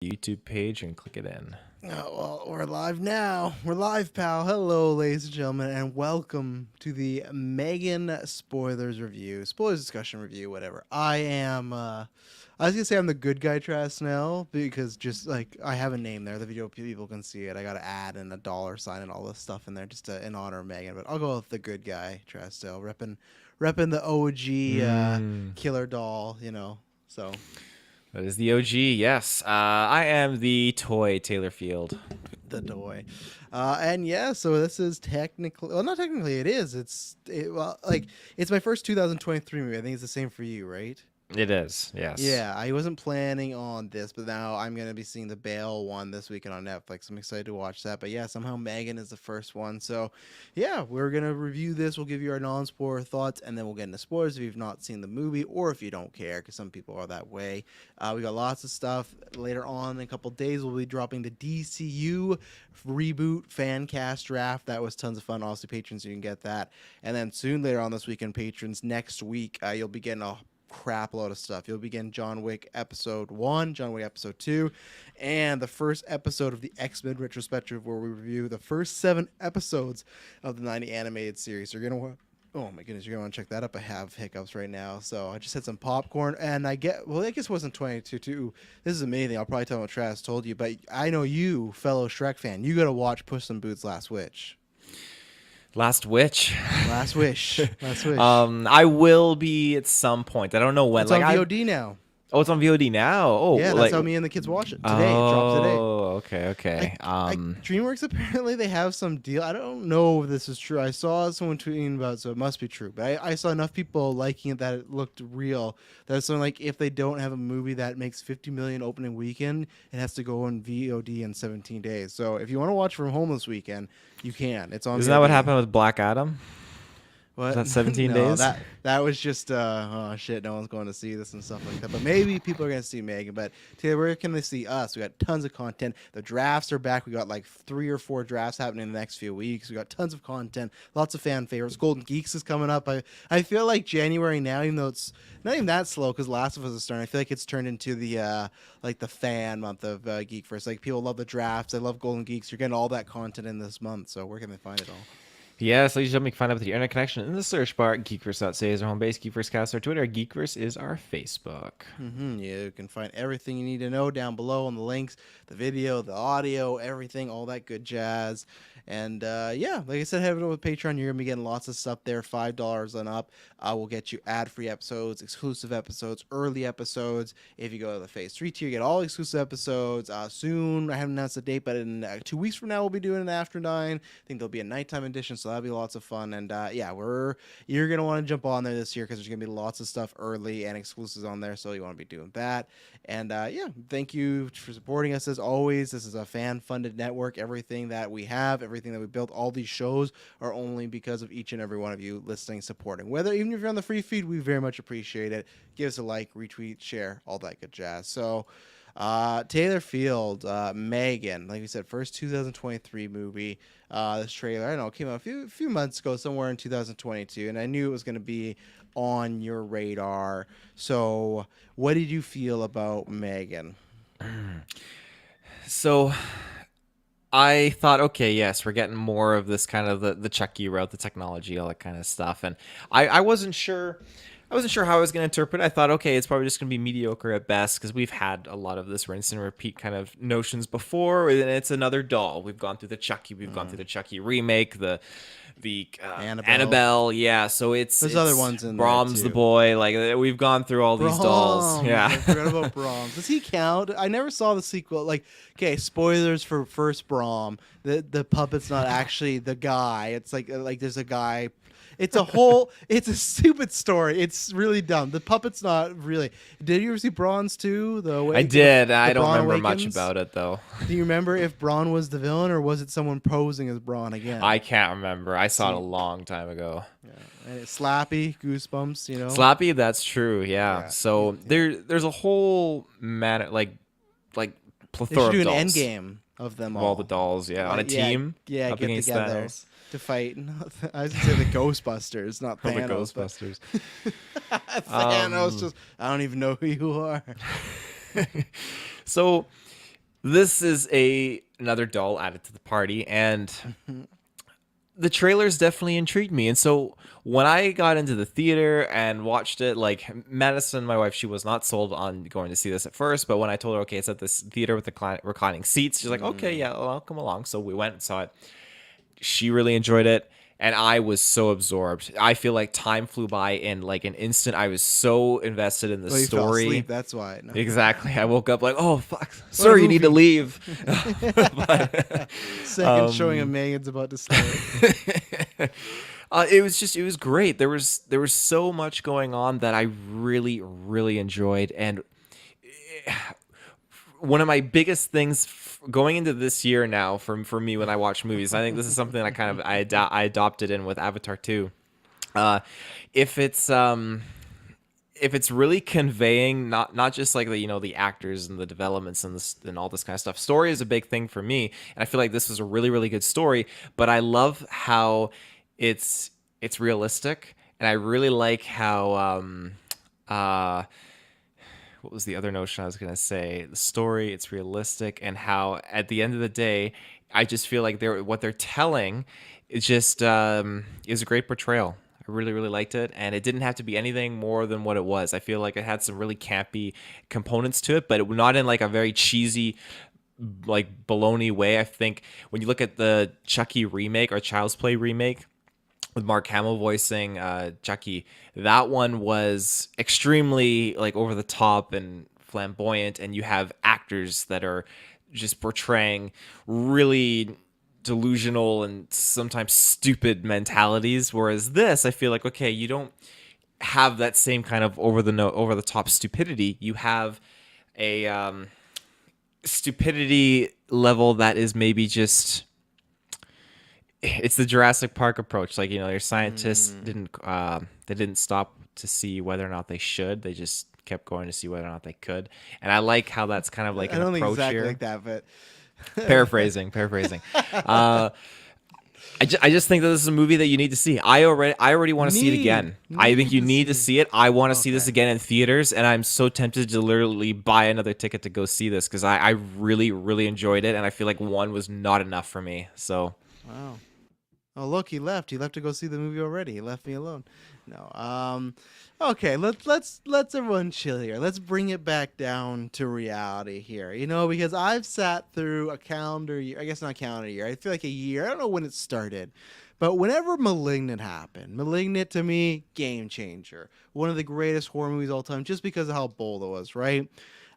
YouTube page and click it in. Oh, well, we're live now. We're live, pal. Hello, ladies and gentlemen, and welcome to the M3gan spoilers review, spoilers discussion review, whatever. I was gonna say I'm the good guy Trask now because just like I have a name there, the video people can see it. I got to add and a dollar sign and all this stuff in there just in honor of M3gan. But I'll go with the good guy Trask still, repping the OG killer doll, So. That is the OG, yes. I am the toy Taylor Field. The toy. And yeah, so this is technically, well, not technically, it is. It's my first 2023 movie. I think it's the same for you, right? It is, yes. Yeah, I wasn't planning on this, but now I'm going to be seeing the Bale one this weekend on Netflix. I'm excited to watch that. But yeah, somehow M3gan is the first one. So yeah, we're going to review this. We'll give you our non-spoiler thoughts, and then we'll get into spoilers if you've not seen the movie or if you don't care, because some people are that way. We got lots of stuff. Later on in a couple days, we'll be dropping the DCU reboot fan cast draft. That was tons of fun. Also, patrons, you can get that. And then soon, later on this weekend, patrons, next week, you'll be getting a crap load of stuff. You'll begin John Wick episode 1, John Wick episode 2, and the first episode of the X-Men retrospective, where we review the first 7 episodes of the 90 animated series. You're gonna oh my goodness, you're gonna want to check that up. I have hiccups right now, so I just had some popcorn, and I guess it wasn't 22. This is amazing. I'll probably tell what Travis told you, but I know you, fellow Shrek fan, you gotta watch Puss in Boots Last Wish. Last Wish. Last Wish. I will be at some point. I don't know when. It's on VOD now. Oh, it's on VOD now. Oh, yeah, that's how me and the kids watch it today. It drops today. Oh, okay. DreamWorks, apparently they have some deal. I don't know if this is true. I saw someone tweeting about it, so it must be true. But I saw enough people liking it that it looked real. That's something like if they don't have a movie that makes 50 million opening weekend, it has to go on VOD in 17 days. So if you want to watch from home this weekend, you can. It's on. Isn't that what happened with Black Adam? What? Was that 17 no, days? That was just oh shit, no one's going to see this and stuff like that. But maybe people are going to see M3gan. But Taylor, where can they see us? We got tons of content. The drafts are back. We got like 3 or 4 drafts happening in the next few weeks. We got tons of content, lots of fan favorites. Golden Geeks is coming up. I feel like January now, even though it's not even that slow because Last of Us is starting. I feel like it's turned into the like the fan month of GeekVerse. Like people love the drafts. They love Golden Geeks. You're getting all that content in this month. So where can they find it all? Yes, ladies and gentlemen, you can find out with the internet connection in the search bar. GeekVerse.ca is our home base. GeekVerseCast is our Twitter. GeekVerse is our Facebook. You can find everything you need to know down below on the links, the video, the audio, everything, all that good jazz. And yeah, like I said, head over to Patreon. You're going to be getting lots of stuff there, $5 and up. We'll get you ad-free episodes, exclusive episodes, early episodes. If you go to the Phase 3 tier, you get all exclusive episodes. Soon, I haven't announced the date, but in 2 weeks from now, we'll be doing an After 9. I think there'll be a nighttime edition, so that'll be lots of fun. And yeah, you're going to want to jump on there this year because there's going to be lots of stuff early and exclusives on there, so you want to be doing that. And yeah, thank you for supporting us as always. This is a fan-funded network. Everything that we have, everything that we built, all these shows are only because of each and every one of you listening, supporting. Even if you're on the free feed, we very much appreciate it. Give us a like, retweet, share, all that good jazz. So Taylor Field, M3gan, like we said, first 2023 movie. This trailer, I don't know, came out a few months ago, somewhere in 2022, and I knew it was going to be on your radar. So what did you feel about M3gan? So I thought, okay, yes, we're getting more of this kind of the Chucky route, the technology, all that kind of stuff. And I wasn't sure. I wasn't sure how I was going to interpret it. I thought, okay, it's probably just going to be mediocre at best because we've had a lot of this rinse and repeat kind of notions before. And it's another doll. We've gone through the Chucky. We've gone through the Chucky remake, the Annabelle. Yeah, so it's other ones in Brahms there too. The boy. Like we've gone through all these dolls. Yeah, I forgot about Brahms. Does he count? I never saw the sequel. Like, okay, spoilers for first Brahm. The puppet's not actually the guy. It's like there's a guy. It's a stupid story. It's really dumb. The puppet's not really. Did you ever see Bronze 2? I did. I don't remember much about it, though. Do you remember if Braun was the villain or was it someone posing as Braun again? I can't remember. I saw it a long time ago. Yeah. And Slappy, Goosebumps, Slappy, that's true, yeah. So there's a whole plethora they should do of an dolls. end game of them all the dolls, on a team. Yeah, up get against together. Thanos. To fight. I was going to say the Ghostbusters, not Thanos. The Ghostbusters. Thanos I don't even know who you are. So, This is a another doll added to the party, and the trailers definitely intrigued me. And so when I got into the theater and watched it, like Madison, my wife, she was not sold on going to see this at first. But when I told her, okay, it's at this theater with the reclining seats, she's like, okay, Mm. yeah, well, I'll come along. So we went and saw it. She really enjoyed it. And I was so absorbed. I feel like time flew by in like an instant. I was so invested in the Well, you fell asleep. story. That's why. No. Exactly. I woke up like, oh fuck, What a sir, you need to movie. leave. But, Second showing of Megan's about to start. it was great. There was so much going on that I really really enjoyed, and one of my biggest things going into this year now for me when I watch movies, I think this is something I kind of I adopted in with Avatar 2. Uh, if it's if it's really conveying not just like the the actors and the developments and this and all this kind of stuff. Story is a big thing for me, and I feel like this was a really really good story. But I love how it's it's realistic, and I really like how uh what was the other notion I was gonna say? The story, it's realistic, and how at the end of the day, I just feel like they're what they're telling is just is a great portrayal. I really, really liked it, and it didn't have to be anything more than what it was. I feel like it had some really campy components to it, but it, not in like a very cheesy, like baloney way. I think when you look at the Chucky remake or Child's Play remake, with Mark Hamill voicing Chucky, that one was extremely like over the top and flamboyant, and you have actors that are just portraying really delusional and sometimes stupid mentalities. Whereas this, I feel like okay, you don't have that same kind of over the top stupidity. You have a stupidity level that is maybe just it's the Jurassic Park approach. Like your scientists Mm. didn't they didn't stop to see whether or not they should. They just kept going to see whether or not they could. And I like how that's kind of like I an don't think approach exactly like here. that, but Paraphrasing. Uh, I just think that this is a movie that you need to see. I already want to see it again. I think need you to need to see. see it. I want to see this Okay. again in theaters, and I'm so tempted to literally buy another ticket to go see this because I really really enjoyed it, and I feel like one was not enough for me. So Wow. Oh, look, he left. He left to go see the movie already. He left me alone. No. Okay, let's everyone chill here. Let's bring it back down to reality here. Because I've sat through a calendar year, I guess not a calendar year. I feel like a year. I don't know when it started. But whenever Malignant happened, Malignant to me, game changer. One of the greatest horror movies of all time just because of how bold it was, right?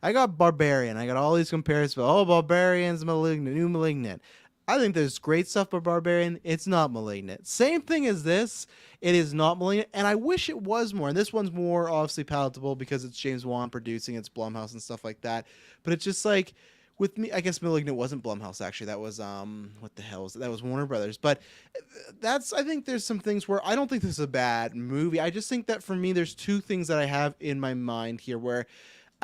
I got Barbarian. I got all these comparisons. Oh, Barbarian's Malignant, new Malignant. I think there's great stuff for Barbarian. It's not Malignant. Same thing as this. It is not Malignant, and I wish it was more. And this one's more obviously palatable because it's James Wan producing, it's Blumhouse and stuff like that. But it's just like with me, I guess Malignant wasn't Blumhouse actually. That was what the hell was it? That was Warner Brothers. But that's I think there's some things where I don't think this is a bad movie. I just think that for me, there's two things that I have in my mind here where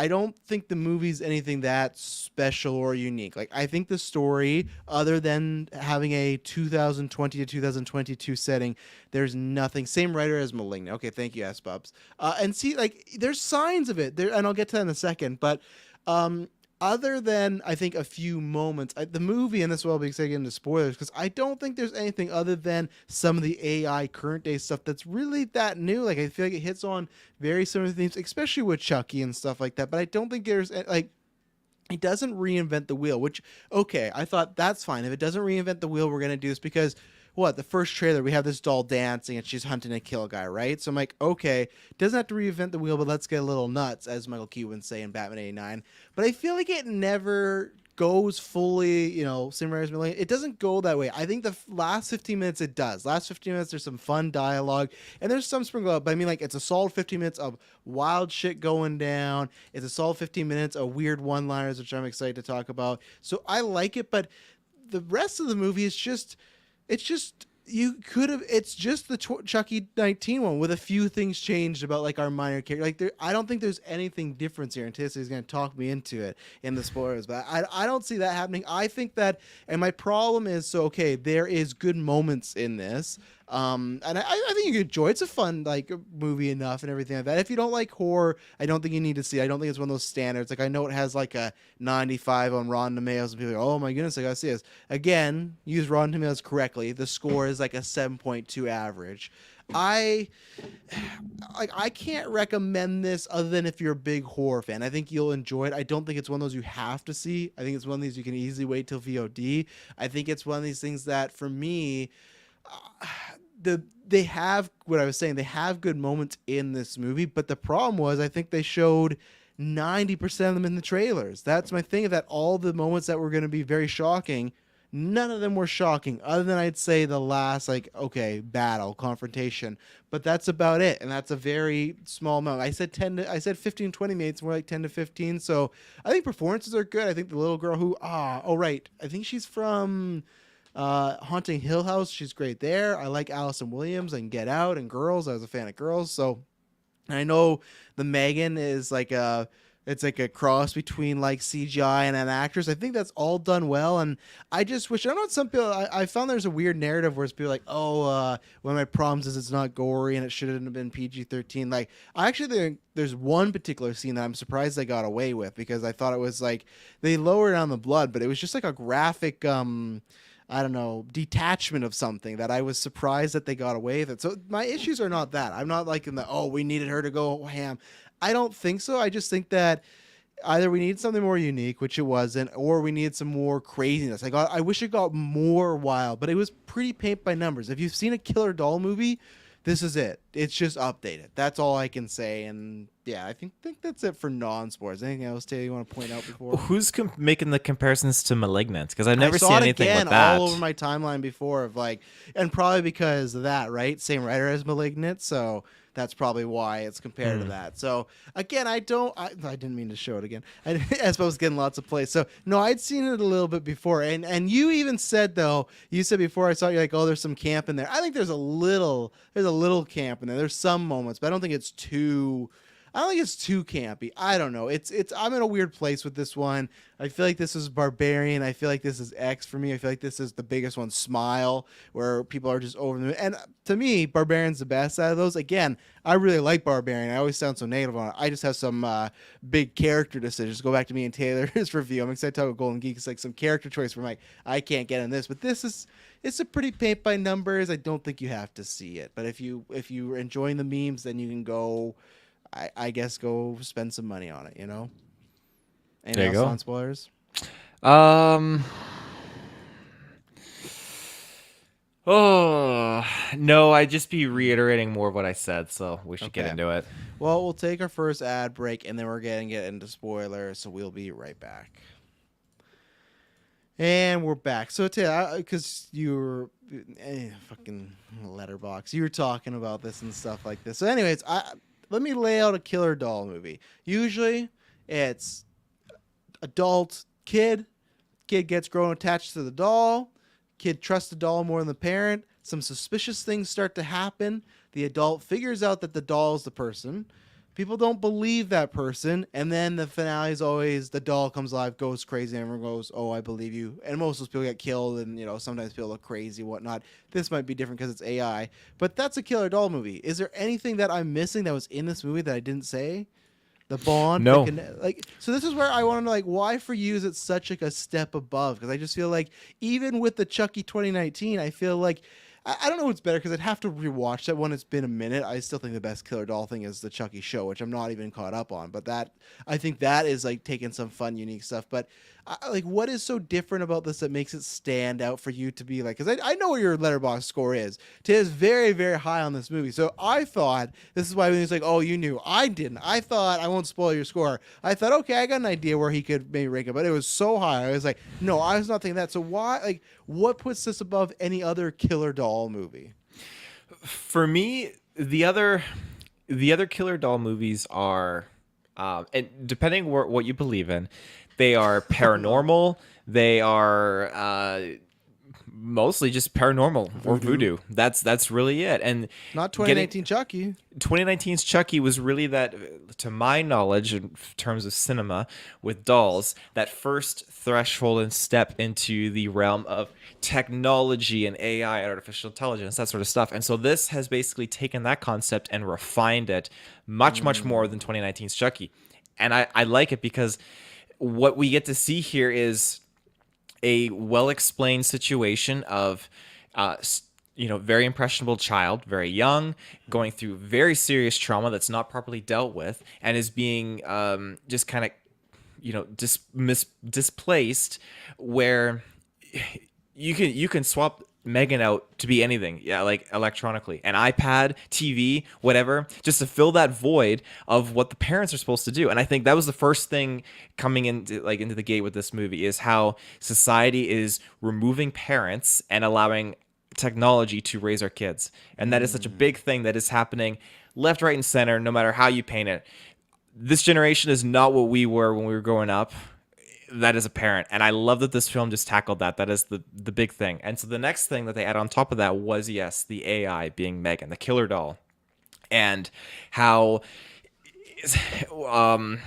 I don't think the movie's anything that special or unique. Like I think the story, other than having a 2020 to 2022 setting, there's nothing. Same writer as *Malignant*. Okay, thank you, S Bubs. And see, like there's signs of it there, and I'll get to that in a second. But um, other than I think a few moments, the movie, and this will be getting into spoilers because I don't think there's anything other than some of the AI current day stuff that's really that new. Like I feel like it hits on very similar themes, especially with Chucky and stuff like that. But I don't think there's like it doesn't reinvent the wheel, which okay, I thought that's fine. If it doesn't reinvent the wheel, we're gonna do this because what the first trailer we have this doll dancing and she's hunting a kill guy, right? So I'm like, okay, doesn't have to reinvent the wheel, but let's get a little nuts, as Michael Keaton would say in Batman '89. But I feel like it never goes fully, Sim Raimi's Million. It doesn't go that way. I think the last 15 minutes it does. Last 15 minutes there's some fun dialogue and there's some sprinkle up. But I mean, like it's a solid 15 minutes of wild shit going down. It's a solid 15 minutes of weird one-liners, which I'm excited to talk about. So I like it, but the rest of the movie is just it's just you could have it's just the Chucky 19 one with a few things changed about like our minor character. Like I don't think there's anything different here. And Tissy's going to talk me into it in the spoilers, but I don't see that happening. I think that, and my problem is, so okay, there is good moments in this. And I think you could enjoy. It's a fun like movie enough and everything like that. If you don't like horror, I don't think you need to see it. I don't think it's one of those standards. Like I know it has like a 95 on Rotten Tomatoes, and people are like, oh my goodness, I gotta see this. Again, use Rotten Tomatoes correctly. The score is like a 7.2 average. I I can't recommend this other than if you're a big horror fan. I think you'll enjoy it. I don't think it's one of those you have to see. I think it's one of these you can easily wait till VOD. I think it's one of these things that for me, they have what I was saying. They have good moments in this movie, but the problem was I think they showed 90% of them in the trailers. That's my thing. That all the moments that were going to be very shocking, none of them were shocking, other than I'd say the last like okay battle confrontation. But that's about it, and that's a very small amount. I said 15, 20 minutes, more like 10 to 15. So I think performances are good. I think the little girl who oh right, I think she's from Haunting Hill House. She's great there. I like Allison Williams and Get Out and Girls. I was a fan of Girls. So I know the M3gan is like it's like a cross between like CGI and an actress. I think that's all done well, and I just wish I don't know. Some people I found there's a weird narrative where it's people like, oh, one of my problems is it's not gory and it shouldn't have been PG-13. Like I actually think there's one particular scene that I'm surprised they got away with because I thought it was like they lowered down the blood, but it was just like a graphic I don't know, detachment of something that I was surprised that they got away with it. So my issues are not that. I'm not like in the, oh, we needed her to go ham. I don't think so. I just think that either we need something more unique, which it wasn't, or we need some more craziness. I wish it got more wild, but it was pretty paint by numbers. If you've seen a killer doll movie, this is it. It's just updated. That's all I can say. And yeah, I think that's it for non-sports. Anything else, Taylor, you want to point out before? Who's making the comparisons to Malignant? Because I've I never saw seen it anything again like that. all over my timeline before of like, and probably because of that, right? Same writer as *Malignant*, so that's probably why it's compared to that. So again, I didn't mean to show it again. I suppose getting lots of plays. So no, I'd seen it a little bit before, and you even said though, you said before I saw you like, oh, there's some camp in there. I think there's a little camp in there. There's some moments, but I don't think it's too. I don't think it's too campy. I don't know. It's I'm in a weird place with this one. I feel like this is Barbarian. I feel like this is X for me. I feel like this is the biggest one, Smile, where people are just over the moon. And to me, Barbarian's the best out of those. Again, I really like Barbarian. I always sound so negative on it. I just have some big character decisions. Go back to me and Taylor's review. I'm excited to talk about Golden Geek. It's like some character choice where I'm like, I can't get in this. But it's a pretty paint by numbers. I don't think you have to see it. But if you're enjoying the memes, then you can go. I guess go spend some money on it, you know? Anything else on spoilers? Um. Oh no, I'd just be reiterating more of what I said, so we should get into it. Well, we'll take our first ad break, and then we're gonna get into spoilers. So we'll be right back. And we're back. So, because you were fucking letterbox, you were talking about this and stuff like this. So, anyways, let me lay out a killer doll movie. Usually, it's adult kid gets grown attached to the doll. Kid trusts the doll more than the parent. Some suspicious things start to happen. The adult figures out that the doll is the person. People don't believe that person, and then the finale is always the doll comes alive, goes crazy, and everyone goes, "Oh, I believe you." And most of those people get killed, and sometimes people look crazy, whatnot. This might be different because it's AI, but that's a killer doll movie. Is there anything that I'm missing that was in this movie that I didn't say? The bond, no. So this is where I want to why for you is it such like a step above? Because I just feel like even with the Chucky 2019, I feel like. I don't know what's better because I'd have to rewatch that one. It's been a minute. I still think the best killer doll thing is the Chucky show, which I'm not even caught up on. But I think that is like taking some fun, unique stuff. But what is so different about this that makes it stand out for you to be like? Because I know what your letterbox score is. Tis very, very high on this movie. So I thought this is why when he's like, "Oh, you knew," I didn't. I thought I won't spoil your score. I thought, okay, I got an idea where he could maybe rank it, but it was so high. I was like, no, I was not thinking that. So why? Like, what puts this above any other killer doll movie? For me, the other killer doll movies are, and depending what you believe in, they are paranormal. They are Mostly just paranormal or Voodoo. voodoo. That's really it. And Not getting 2019 Chucky. 2019's Chucky was really that, to my knowledge, in terms of cinema with dolls, that first threshold and step into the realm of technology and AI, artificial intelligence, that sort of stuff. And so this has basically taken that concept and refined it much, much more than 2019's Chucky. And I like it because what we get to see here is a well-explained situation of very impressionable child, very young, going through very serious trauma that's not properly dealt with, and is being just kind of displaced, where you can swap Megan out to be anything, yeah, like electronically, an iPad, TV, whatever, just to fill that void of what the parents are supposed to do. And I think that was the first thing coming into the gate with this movie, is how society is removing parents and allowing technology to raise our kids. And that is such a big thing that is happening left, right, and center, no matter how you paint it. This generation is not what we were when we were growing up. That is apparent, and I love that this film just tackled that. That is the big thing. And so the next thing that they add on top of that was, yes, the AI being Megan, the killer doll, and how one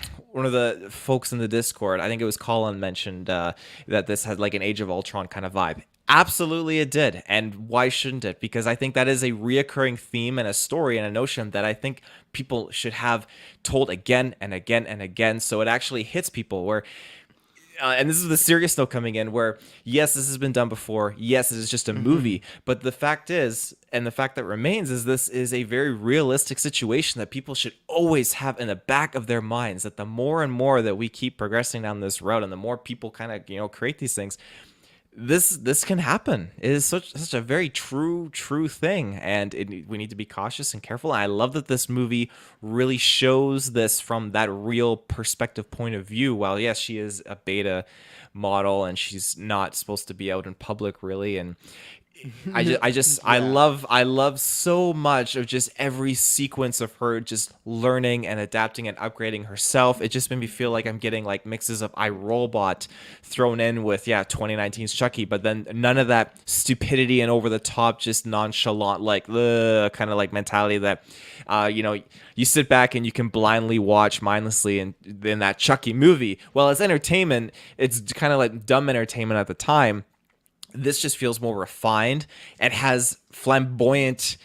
of the folks in the Discord, I think it was Colin, mentioned that this had like an Age of Ultron kind of vibe. Absolutely, it did. And why shouldn't it? Because I think that is a reoccurring theme and a story and a notion that I think people should have told again and again and again, so it actually hits people. Where and this is the serious note coming in, where yes, this has been done before, yes, it is just a movie, but the fact is, and the fact that remains, is this is a very realistic situation that people should always have in the back of their minds, that the more and more that we keep progressing down this route, and the more people kind of create these things, this can happen. It is such a very true thing, and we need to be cautious and careful. And I love that this movie really shows this from that real perspective point of view. While yes, she is a beta model and she's not supposed to be out in public really, and Yeah. I love so much of just every sequence of her just learning and adapting and upgrading herself. It just made me feel like I'm getting like mixes of iRobot thrown in with 2019's Chucky, but then none of that stupidity and over the top, just nonchalant like kind of like mentality that you sit back and you can blindly watch mindlessly in that Chucky movie. Well, as entertainment, it's kind of like dumb entertainment at the time. This just feels more refined and has flamboyant,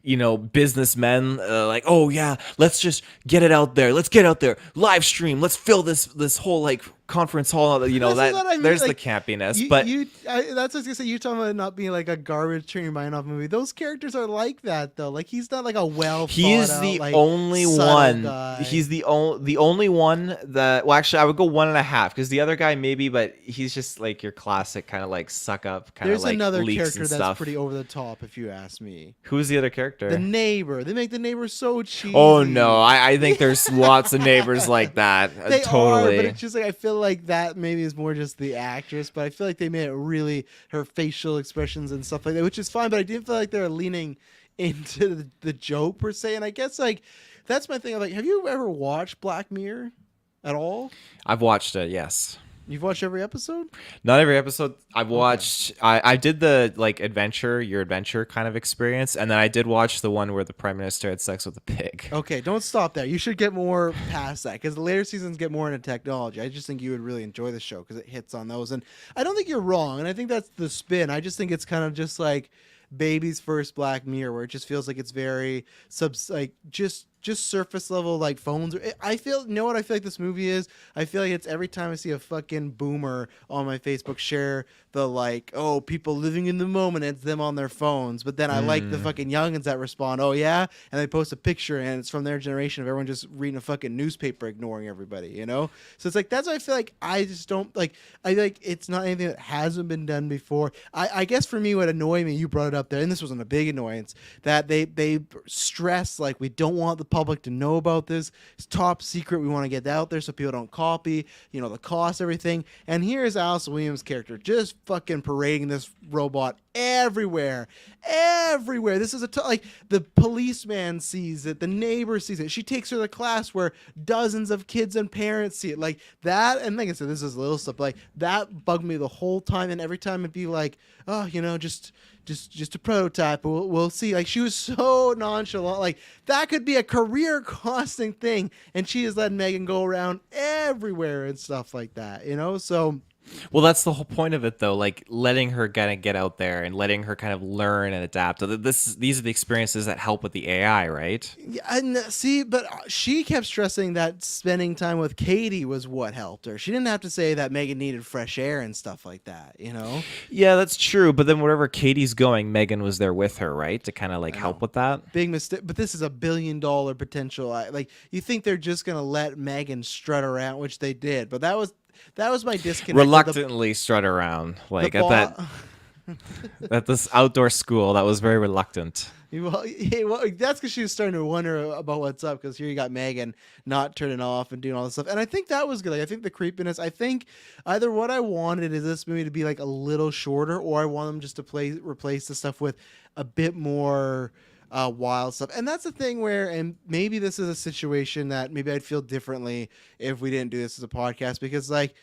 businessmen like, oh yeah, let's just get it out there. Let's get out there, live stream. Let's fill this whole like conference hall. This is what I mean. There's Like, the campiness, but that's what I was gonna say. You're talking about not being like a garbage turn your mind off movie. Those characters are like that though. Like he's not like a well. He's the like, only one. guy. He's the only one that. Well, actually, I would go 1.5 because the other guy maybe, but he's just like your classic kind of like suck up kind of There's like another leaks character and that's stuff. pretty over the top, if you ask me. Who's the other character? The neighbor. They make the neighbor so cheesy. Oh no, I think there's lots of neighbors like that. They Totally. are, but it's just like I feel like that maybe is more just the actress, but I feel like they made it really her facial expressions and stuff like that, which is fine. But I didn't feel like they're leaning into the joke per se. And I guess like that's my thing. I'm like, have you ever watched Black Mirror at all? I've watched it, yes. You've watched every episode? Not every episode. I've watched. I did the like your adventure kind of experience, and then I did watch the one where the prime minister had sex with a pig. Okay, don't stop there. You should get more past that because the later seasons get more into technology. I just think you would really enjoy the show because it hits on those, and I don't think you're wrong. And I think that's the spin. I just think it's kind of just like baby's first Black Mirror, where it just feels like it's very just surface level like phones. I feel, you know what I feel like this movie is? I feel like it's every time I see a fucking boomer on my Facebook share the like, oh, people living in the moment, it's them on their phones. But then I like the fucking youngins that respond, oh yeah, and they post a picture and it's from their generation of everyone just reading a fucking newspaper, ignoring everybody, you know? So it's like that's what I feel like. I just don't like. I like it's not anything that hasn't been done before. I guess for me, what annoyed me, you brought it up there, and this wasn't a big annoyance, that they stress like we don't want the public to know about this. It's top secret. We want to get that out there so people don't copy, the cost, everything. And here's Allison Williams' character just fucking parading this robot everywhere. Everywhere. This is like the policeman sees it, the neighbor sees it. She takes her to class where dozens of kids and parents see it. Like that, and like I said, this is little stuff. Like that bugged me the whole time, and every time it'd be like, oh, just a prototype. We'll see. Like she was so nonchalant. Like that could be a career costing thing, and she is letting M3gan go around everywhere and stuff like that. So. Well, that's the whole point of it, though. Like letting her kind of get out there and letting her kind of learn and adapt. So these are the experiences that help with the AI, right? Yeah, and see, but she kept stressing that spending time with Katie was what helped her. She didn't have to say that M3gan needed fresh air and stuff like that. Yeah, that's true. But then wherever Katie's going, M3gan was there with her, right, to kind of like help with that. Big mistake. But this is $1 billion potential. Like you think they're just gonna let M3gan strut around, which they did, but that was my disconnect. Reluctantly strut around, like at this outdoor school. That was very reluctant. Well, that's because she was starting to wonder about what's up. Because here you got M3gan not turning off and doing all this stuff, and I think that was good. Like, I think the creepiness. I think either what I wanted is this movie to be like a little shorter, or I want them just to replace the stuff with a bit more wild stuff. And that's the thing where, and maybe this is a situation that maybe I'd feel differently if we didn't do this as a podcast, because like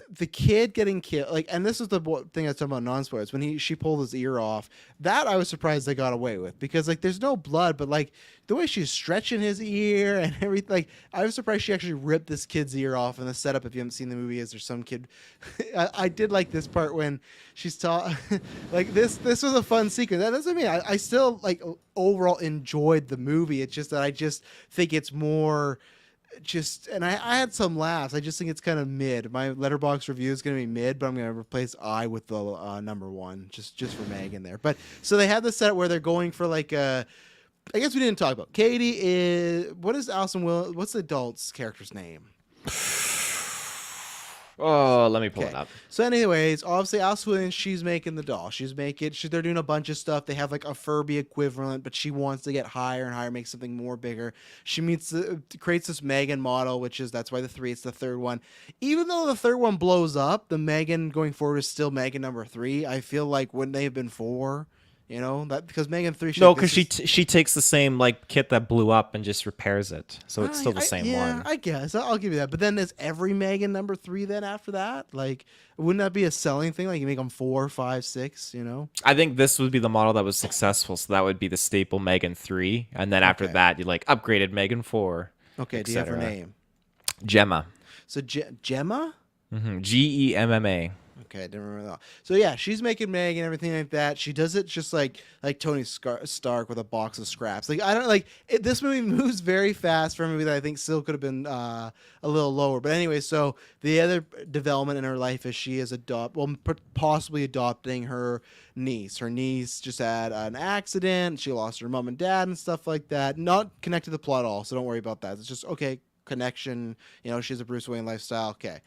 the kid getting killed, like, and this is the thing I was talking about non-spoilers, when she pulled his ear off, that I was surprised they got away with, because like there's no blood, but like the way she's stretching his ear and everything, like I was surprised she actually ripped this kid's ear off. And the setup, if you haven't seen the movie, is there's some kid I did like this part when she's taught like this was a fun sequence. That doesn't mean I still like overall enjoyed the movie. It's just that I just think it's more and I had some laughs. I just think it's kind of mid. My Letterboxd review is going to be mid, but I'm going to replace I with the number one just for M3gan there. But so they have the set where they're going for like I guess we didn't talk about Katie is what is Allison Will? What's the adult's character's name? Oh, let me pull it up. So anyways, obviously Allison Williams, she's making the doll. They're doing a bunch of stuff. They have like a Furby equivalent, but she wants to get higher and higher, make something more bigger. She creates this M3gan model, that's why it's the third one. Even though the third one blows up, the M3gan going forward is still M3gan number 3. I feel like wouldn't they have been 4? That because M3gan 3. No, because she takes the same like kit that blew up and just repairs it, so it's still the same one. Yeah, I guess I'll give you that. But then is every M3gan number 3 then after that? Like, wouldn't that be a selling thing? Like you make them 4, 5, 6. I think this would be the model that was successful, so that would be the staple M3gan 3, and then after that you like upgraded M3gan 4. Okay, do you have her name? Gemma. So Gemma. Gemma. Okay, I didn't remember that. So yeah, she's making M3gan and everything like that. She does it just like Tony Stark with a box of scraps. Like I don't like it, this movie moves very fast for a movie that I think still could have been a little lower. But anyway, so the other development in her life is she is possibly adopting her niece. Her niece just had an accident. She lost her mom and dad and stuff like that. Not connected to the plot at all, so don't worry about that. It's just okay connection. She's a Bruce Wayne lifestyle. Okay.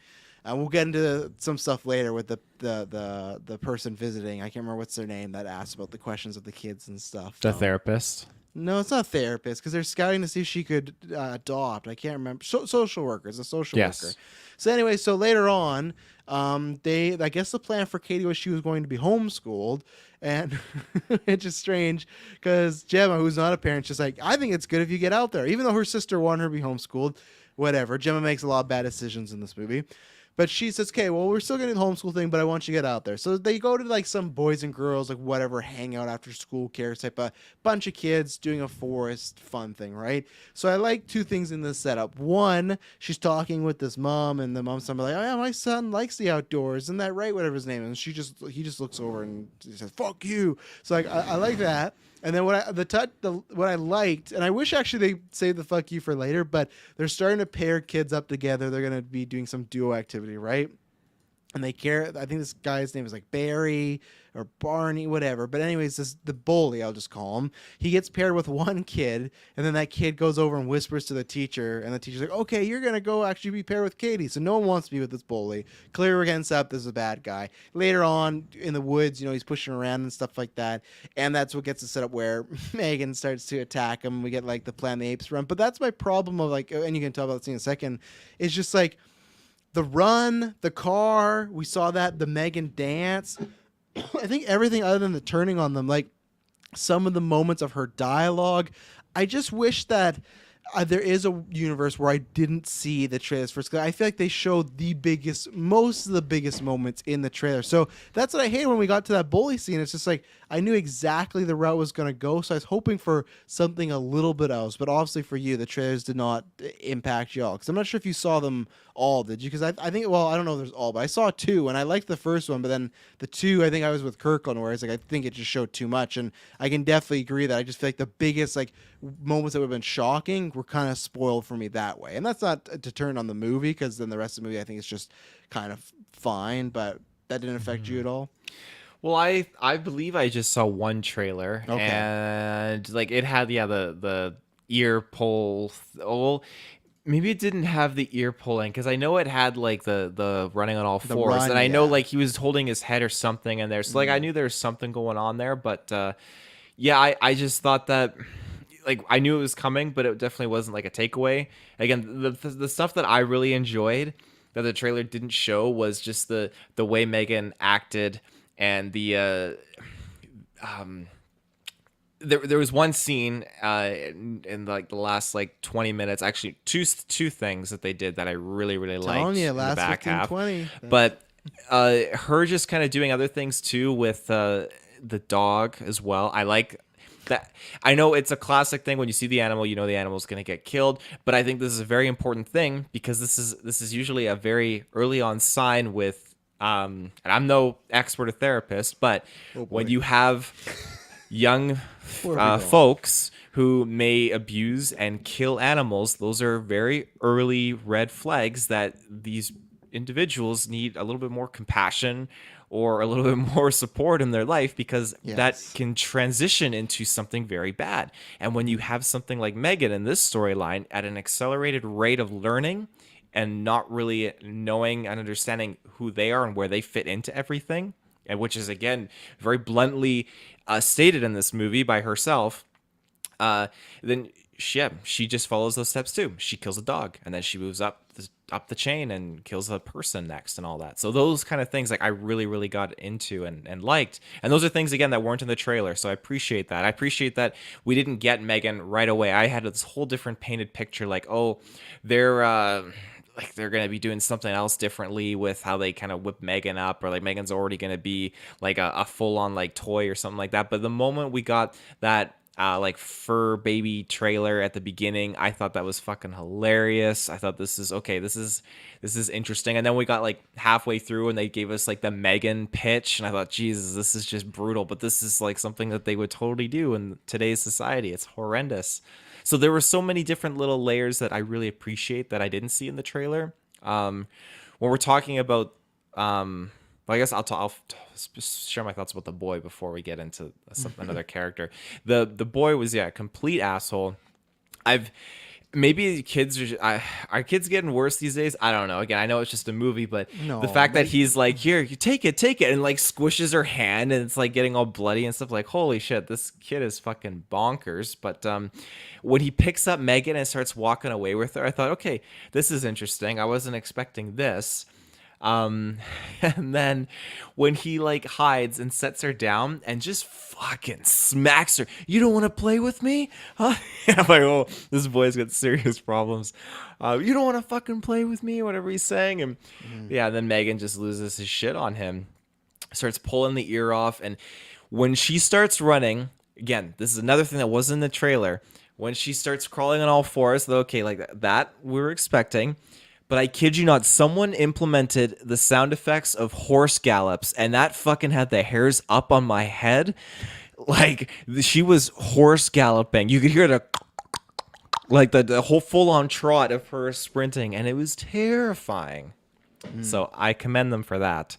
We'll get into some stuff later with the person visiting. I can't remember what's their name that asked about the questions of the kids and stuff. The therapist? No, it's not a therapist because they're scouting to see if she could adopt. I can't remember. Social worker. It's a social worker. So anyway, so later on, I guess the plan for Katie was she was going to be homeschooled. And it's just strange because Gemma, who's not a parent, she's like, I think it's good if you get out there. Even though her sister wanted her to be homeschooled, whatever. Gemma makes a lot of bad decisions in this movie. But she says, okay, well, we're still getting the homeschool thing, but I want you to get out there. So they go to like some boys and girls, like whatever, hangout after school care type of bunch of kids doing a forest fun thing, right? So I like 2 things in this setup. One, she's talking with this mom, and the mom's like, oh yeah, my son likes the outdoors. Isn't that right? Whatever his name is. He just looks over and he says, fuck you. So like, I like that. And then what I liked, and I wish actually they saved the fuck you for later, but they're starting to pair kids up together. They're going to be doing some duo activity, right? and they care. I think this guy's name is like Barry or Barney, whatever. But anyways, this the bully, I'll just call him. He gets paired with one kid, and then that kid goes over and whispers to the teacher, and the teacher's like, "Okay, you're gonna go actually be paired with Katie." So no one wants to be with this bully. Clear against up, this is a bad guy. Later on in the woods, he's pushing around and stuff like that, and that's what gets us set up where Megan starts to attack him. We get like the Planet of the Apes run, but that's my problem of like, and you can tell about the scene in a second. It's just like the run, the car, we saw that, the Megan dance. I think everything other than the turning on them, like some of the moments of her dialogue, I just wish that there is a universe where I didn't see the trailers first. 'Cause I feel like they showed most of the biggest moments in the trailer. So that's what I hate when we got to that bully scene. It's just like I knew exactly the route was going to go. So I was hoping for something a little bit else. But obviously for you, the trailers did not impact y'all. Because I'm not sure if you saw them all, did you? Because I think, well, I don't know if there's all, but I saw two and I liked the first one. But then the two, I think I was with Kirklin, where it's like I think it just showed too much. And I can definitely agree that I just feel like the biggest like moments that would have been shocking were kind of spoiled for me that way. And that's not to turn on the movie, because then the rest of the movie I think is just kind of fine. But that didn't affect you at all. Well, I believe I just saw one trailer, Okay. and like it had the ear pull. Well, maybe it didn't have the ear pulling, because I know it had like the running on all fours, run, and I know yeah. like he was holding his head or something in there. So like I knew there was something going on there, but yeah, I just thought that like I knew it was coming, but it definitely wasn't like a takeaway. Again, the stuff that I really enjoyed that the trailer didn't show was just the way Megan acted, and the there was one scene in like the last like 20 minutes, actually two things that they did that I really liked You, in the last back 15, half. 20. But her just kind of doing other things too with the dog as well. I like that. I know it's a classic thing, when you see the animal, you know the animal's going to get killed, but I think this is a very important thing, because this is usually a very early on sign with and I'm no expert or therapist, but when you have young folks who may abuse and kill animals, those are very early red flags that these individuals need a little bit more compassion or a little bit more support in their life, because that Yes. can transition into something very bad. And when you have something like Megan in this storyline at an accelerated rate of learning and not really knowing and understanding who they are and where they fit into everything, and which is again very bluntly stated in this movie by herself, then she just follows those steps too. She kills a dog, and then she moves up the chain and kills a person next, and all that. So those kind of things, like I really got into and liked, and those are things again that weren't in the trailer. So I appreciate that. I appreciate that we didn't get Megan right away. I had this whole different painted picture, like, oh, they're like they're gonna be doing something else differently with how they kind of whip Megan up, or like Megan's already gonna be like a full on like toy or something like that. But the moment we got that like fur baby trailer at the beginning, I thought that was fucking hilarious. I thought this is interesting. And then we got like halfway through and they gave us like the Megan pitch, and I thought, Jesus, this is just brutal. But this is like something that they would totally do in today's society. It's horrendous. So there were so many different little layers that I really appreciate that I didn't see in the trailer. When we're talking about, well, I guess I'll share my thoughts about the boy before we get into another character. The boy was, yeah, a complete asshole. Maybe are kids getting worse these days? I don't know. Again, I know it's just a movie, but No, the fact that but he's like, here, you take it, and like squishes her hand, and it's like getting all bloody and stuff. Like, holy shit, this kid is fucking bonkers. But when he picks up Megan and starts walking away with her, I thought, okay, this is interesting. I wasn't expecting this. And then when he like hides and sets her down and just fucking smacks her, you don't want to play with me? Huh? And I'm like, oh, this boy's got serious problems. You don't want to fucking play with me, whatever he's saying. And yeah, then Megan just loses his shit on him, starts pulling the ear off. And when she starts running, again, this is another thing that wasn't in the trailer. When she starts crawling on all fours, okay, like that we were expecting. But I kid you not, someone implemented the sound effects of horse gallops, and that fucking had the hairs up on my head. Like, she was horse galloping. You could hear the whole full-on trot of her sprinting, and it was terrifying. Mm. So I commend them for that.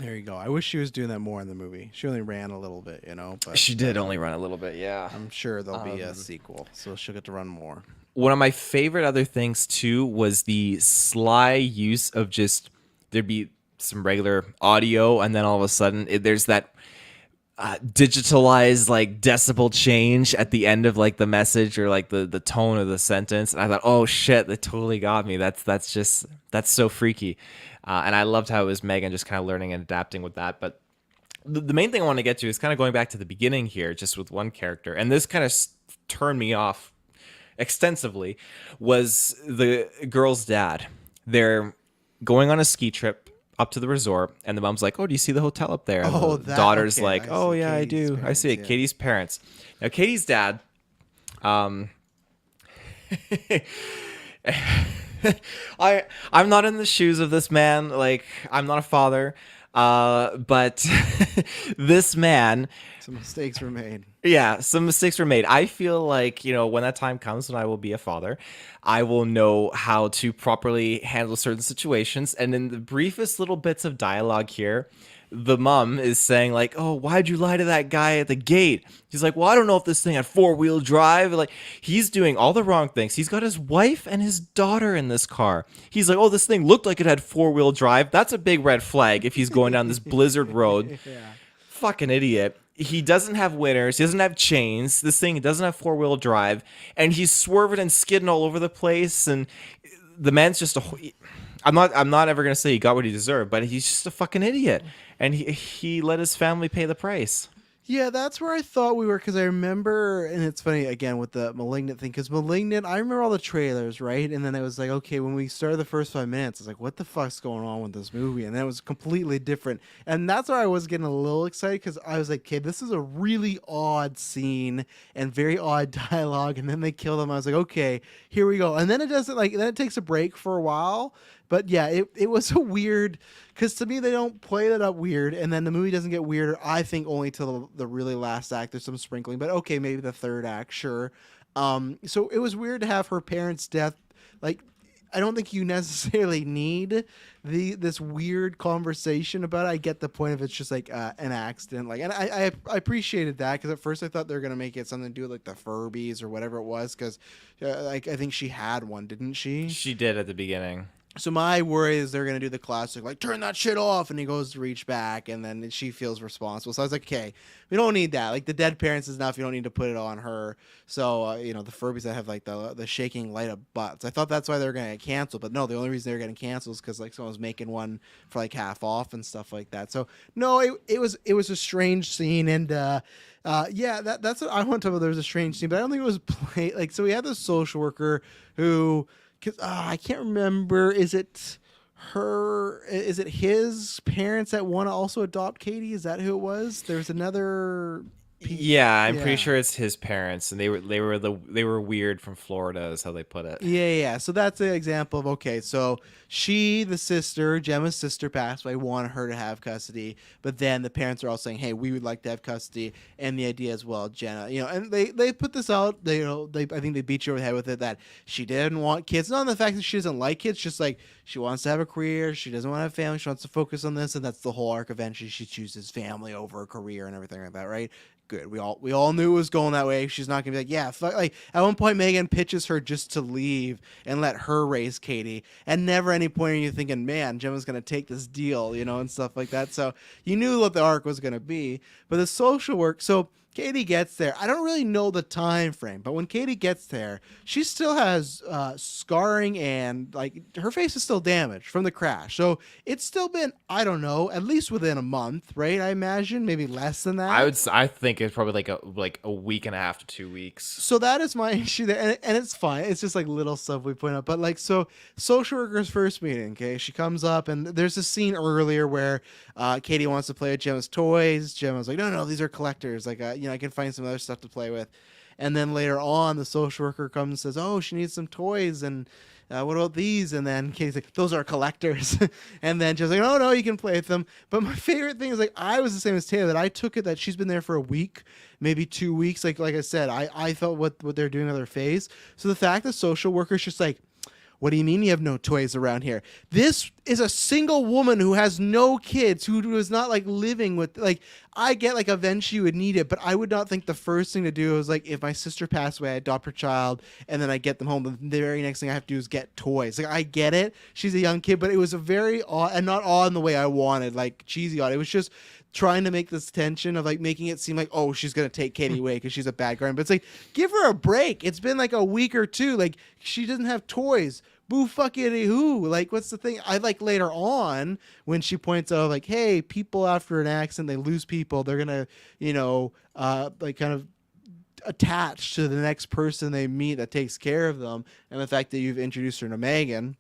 There you go. I wish she was doing that more in the movie. She only ran a little bit, but She did only run a little bit, yeah. I'm sure there'll be a Um, sequel, so she'll get to run more. One of my favorite other things too was the sly use of just there'd be some regular audio, and then all of a sudden there's that digitalized like decibel change at the end of like the message or like the tone of the sentence, and I thought, oh shit, that totally got me. That's so freaky, and I loved how it was Megan just kind of learning and adapting with that. But the main thing I want to get to is kind of going back to the beginning here, just with one character, and this kind of turned me off extensively, was the girl's dad. They're going on a ski trip up to the resort, and the mom's like, "Oh, do you see the hotel up there?" And Oh, the that daughter's okay. like, I "Oh see. yeah, I Katie's do. I see it." parents, yeah. Katie's parents. Now, Katie's dad. Um, I'm not in the shoes of this man. Like, I'm not a father. But this man, Some mistakes were made. yeah, some mistakes were made. I feel like, when that time comes when I will be a father, I will know how to properly handle certain situations. And in the briefest little bits of dialogue here, the mom is saying like, "Oh, why'd you lie to that guy at the gate?" He's like, "Well, I don't know if this thing had four-wheel drive." Like, he's doing all the wrong things. He's got his wife and his daughter in this car. He's like, "Oh, this thing looked like it had four-wheel drive." That's a big red flag if he's going down this blizzard road. Yeah. Fucking idiot. He doesn't have winners. He doesn't have chains. This thing doesn't have four-wheel drive, and he's swerving and skidding all over the place. And the man's just a. I'm not ever gonna say he got what he deserved, but he's just a fucking idiot, and he let his family pay the price. Yeah, that's where I thought we were because I remember, and it's funny again with the Malignant thing because Malignant, I remember all the trailers, right? And then it was like, okay, when we started the first 5 minutes, it's like, what the fuck's going on with this movie? And then it was completely different. And that's where I was getting a little excited because I was like, okay, this is a really odd scene and very odd dialogue. And then they kill them. I was like, okay, here we go. And then it doesn't then it takes a break for a while. But yeah, it was a weird, because to me they don't play that up weird, and then the movie doesn't get weirder. I think only till the really last act. There's some sprinkling, but okay, maybe the third act, sure. So it was weird to have her parents' death. Like, I don't think you necessarily need this weird conversation about it. I get the point of it's just like an accident. Like, and I appreciated that because at first I thought they were gonna make it something to do with like the Furbies or whatever it was because like I think she had one, didn't she? She did at the beginning. So my worry is they're gonna do the classic like turn that shit off, and he goes to reach back, and then she feels responsible. So I was like, okay, we don't need that. Like the dead parents is enough. You don't need to put it on her. So the Furbies that have like the shaking light up butts. I thought that's why they were gonna get canceled, but no, the only reason they were getting canceled is because like someone was making one for like half off and stuff like that. So no, it was a strange scene, and yeah, that's what I want to talk about. There was a strange scene, but I don't think it was play like so. We had this social worker who. Because I can't remember. Is it her? Is it his parents that want to also adopt Katie? Is that who it was? There's another. Yeah, I'm pretty Yeah. sure it's his parents, and they were weird from Florida, is how they put it. Yeah. So that's an example of okay. So the sister, Gemma's sister, passed away, wanted her to have custody, but then the parents are all saying, "Hey, we would like to have custody," and the idea as well, Jenna, and they put this out. They I think they beat you over the head with it that she didn't want kids. Not the fact that she doesn't like kids, just like she wants to have a career, she doesn't want to have family, she wants to focus on this, and that's the whole arc. Eventually, she chooses family over a career and everything like that, right? Good. We all knew it was going that way. She's not gonna be like, yeah, fuck. Like at one point, Megan pitches her just to leave and let her raise Katie, and never any point are you thinking, man, Gemma's gonna take this deal, and stuff like that. So you knew what the arc was gonna be, but the social work. So Katie gets there. I don't really know the time frame, but when Katie gets there, she still has scarring and like her face is still damaged from the crash. So it's still been, I don't know, at least within a month, right? I imagine maybe less than that. I think it's probably like a week and a half to 2 weeks. So that is my issue there, and it's fine. It's just like little stuff we point out, but like so, social worker's first meeting. Okay, she comes up, and there's a scene earlier where Katie wants to play with Gemma's toys. Gemma's like, no, these are collectors. Like, I can find some other stuff to play with. And then later on, the social worker comes and says, oh, she needs some toys, and what about these? And then Katie's like, those are collectors. And then she's like, oh, no, you can play with them. But my favorite thing is, like, I was the same as Taylor, that I took it that she's been there for a week, maybe 2 weeks. Like I said, I felt what they're doing to their face. So the fact that social worker's just like, what do you mean you have no toys around here? This is a single woman who has no kids, who is not like living with, like, I get like eventually you would need it, but I would not think the first thing to do is like, if my sister passed away, I adopt her child and then I get them home. The very next thing I have to do is get toys. Like, I get it. She's a young kid, but it was a very odd, and not odd in the way I wanted, like cheesy odd. It was just trying to make this tension of like making it seem like, oh, she's gonna take Katie away because she's a bad guardian. But it's like, give her a break. It's been like a week or two. Like, she doesn't have toys. Boo fuckity who. Like, what's the thing? I like later on when she points out like, hey, people after an accident, they lose people, they're gonna, like kind of attach to the next person they meet that takes care of them. And the fact that you've introduced her to M3gan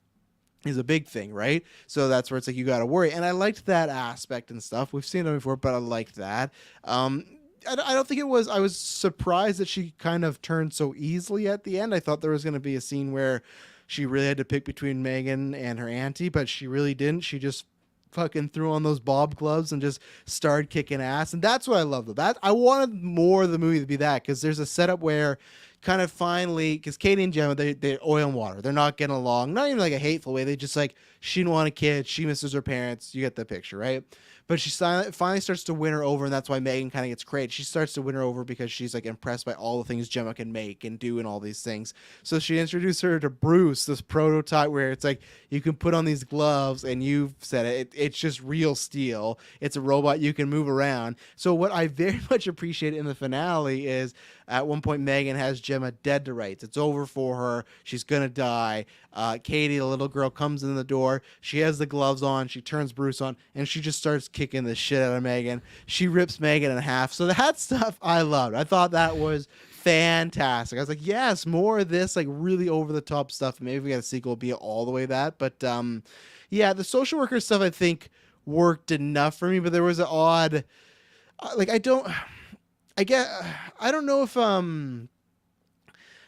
is a big thing, right? So that's where it's like, you got to worry. And I liked that aspect and stuff. We've seen it before, but I liked that. I don't think it was, I was surprised that she kind of turned so easily at the end. I thought there was going to be a scene where she really had to pick between M3gan and her auntie, but she really didn't. She just fucking threw on those bob gloves and just started kicking ass. And that's what I love. That I wanted more of the movie to be that, because there's a setup where kind of finally, because Katie and Gemma, they're oil and water. They're not getting along. Not even like a hateful way. They just like, she didn't want a kid. She misses her parents. You get the picture, right? But she finally starts to win her over, and that's why M3gan kind of gets created. She starts to win her over because she's like impressed by all the things Gemma can make and do and all these things. So she introduced her to Bruce, this prototype where it's like, you can put on these gloves, and you've said it's just real steel. It's a robot you can move around. So what I very much appreciate in the finale is, at one point, M3gan has Gemma dead to rights. It's over for her. She's going to die. Katie, the little girl, comes in the door. She has the gloves on. She turns Bruce on, and she just starts kicking the shit out of M3gan. She rips M3gan in half. So that stuff I loved. I thought that was fantastic. I was like, yes, more of this, like really over the top stuff. Maybe if we got a sequel, be all the way that. But yeah, the social worker stuff I think worked enough for me. But there was an odd, like, I don't know if